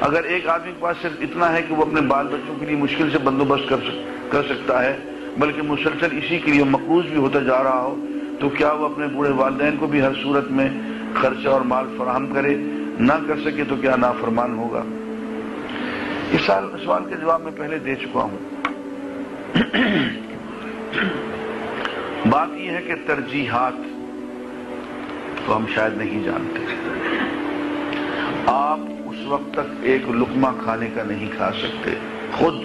اگر ایک آدمی کے پاس صرف اتنا ہے کہ وہ اپنے بال بچوں کے لیے مشکل سے بندوبست کر سکتا ہے، بلکہ مسلسل اسی کے لیے مقروض بھی ہوتا جا رہا ہو، تو کیا وہ اپنے بوڑھے والدین کو بھی ہر صورت میں خرچہ اور مال فراہم کرے؟ نہ کر سکے تو کیا نافرمان ہوگا؟ اس سوال کے جواب میں پہلے دے چکا ہوں۔ بات یہ ہے کہ ترجیحات تو ہم شاید نہیں جانتے۔ آپ اس وقت تک ایک لقمہ کھانے کا نہیں کھا سکتے خود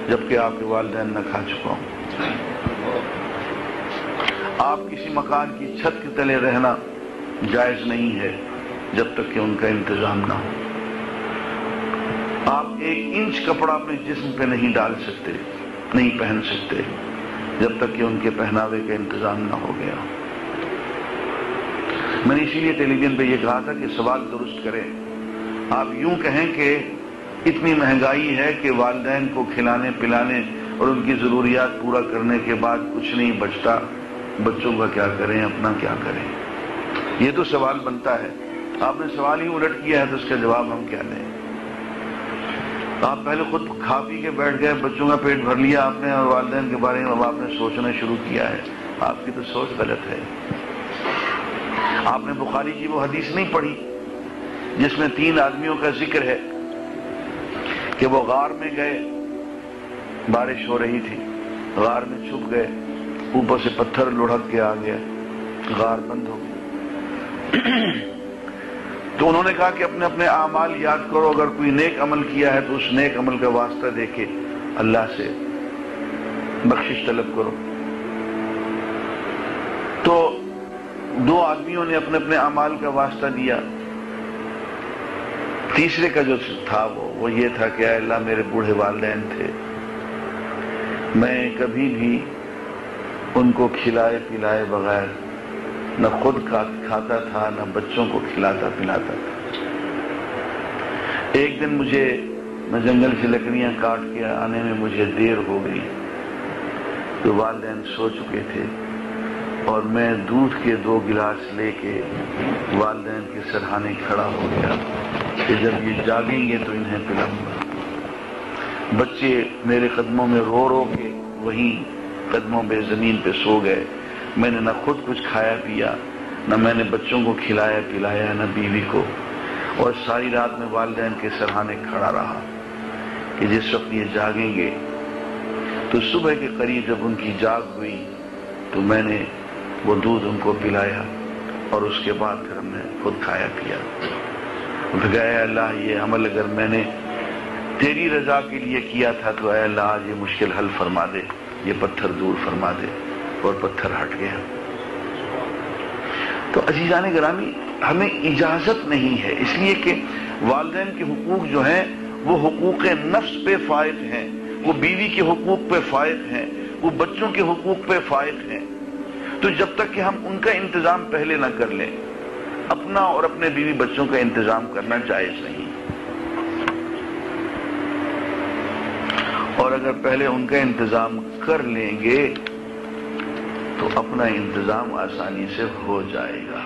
جبکہ آپ کے والدین نہ کھا چکا ہوں۔ آپ کسی مکان کی چھت کے تلے رہنا جائز نہیں ہے جب تک کہ ان کا انتظام نہ ہو۔ آپ 1 انچ کپڑا اپنے جسم پہ نہیں ڈال سکتے، نہیں پہن سکتے جب تک کہ ان کے پہناوے کا انتظام نہ ہو گیا۔ میں نے اسی لیے ٹیلی ویژن پہ یہ کہا تھا کہ سوال درست کریں۔ آپ یوں کہیں کہ اتنی مہنگائی ہے کہ والدین کو کھلانے پلانے اور ان کی ضروریات پورا کرنے کے بعد کچھ نہیں بچتا، بچوں کا کیا کریں، اپنا کیا کریں؟ یہ تو سوال بنتا ہے۔ آپ نے سوال ہی الٹ کیا ہے تو اس کا جواب ہم کیا دیں؟ آپ پہلے خود کھا پی کے بیٹھ گئے، بچوں کا پیٹ بھر لیا آپ نے، اور والدین کے بارے میں اب آپ نے سوچنا شروع کیا ہے۔ آپ کی تو سوچ غلط ہے۔ آپ نے بخاری کی وہ حدیث نہیں پڑھی جس میں 3 آدمیوں کا ذکر ہے کہ وہ غار میں گئے، بارش ہو رہی تھی، غار میں چھپ گئے، اوپر سے پتھر لڑھک کے آ گیا، غار بند ہو گیا۔ تو انہوں نے کہا کہ اپنے اپنے اعمال یاد کرو، اگر کوئی نیک عمل کیا ہے تو اس نیک عمل کا واسطہ دے کے اللہ سے بخشش طلب کرو۔ تو 2 آدمیوں نے اپنے اپنے اعمال کا واسطہ دیا۔ تیسرے کا جو تھا وہ یہ تھا کہ اے اللہ میرے بوڑھے والدین تھے، میں کبھی بھی ان کو کھلائے پلائے بغیر نہ خود کھاتا تھا نہ بچوں کو کھلاتا پلاتا تھا۔ ایک دن میں جنگل سے لکڑیاں کاٹ کے آنے میں مجھے دیر ہو گئی تو والدین سو چکے تھے، اور میں دودھ کے 2 گلاس لے کے والدین کے سرہانے کھڑا ہو گیا کہ جب یہ جاگیں گے تو انہیں پلاؤں گا۔ بچے میرے قدموں میں رو رو کے وہیں قدموں پہ زمین پہ سو گئے۔ میں نے نہ خود کچھ کھایا پیا، نہ میں نے بچوں کو کھلایا پلایا، نہ بیوی کو، اور ساری رات میں والدین کے سرہانے کھڑا رہا کہ جس وقت یہ جاگیں گے تو صبح کے قریب جب ان کی جاگ ہوئی تو میں نے وہ دودھ ان کو پلایا، اور اس کے بعد پھر ہم نے خود کھایا پیا۔ پھر اے اللہ یہ عمل اگر میں نے تیری رضا کے لیے کیا تھا تو اے اللہ آج یہ مشکل حل فرما دے، یہ پتھر دور فرما دے، اور پتھر ہٹ گیا۔ تو عزیزان گرامی، ہمیں اجازت نہیں ہے، اس لیے کہ والدین کے حقوق جو ہیں وہ حقوق نفس پہ فائق ہیں، وہ بیوی کے حقوق پہ فائق ہیں، وہ بچوں کے حقوق پہ فائق ہیں۔ تو جب تک کہ ہم ان کا انتظام پہلے نہ کر لیں، اپنا اور اپنے بیوی بچوں کا انتظام کرنا جائز نہیں۔ اور اگر پہلے ان کا انتظام کر لیں گے تو اپنا انتظام آسانی سے ہو جائے گا۔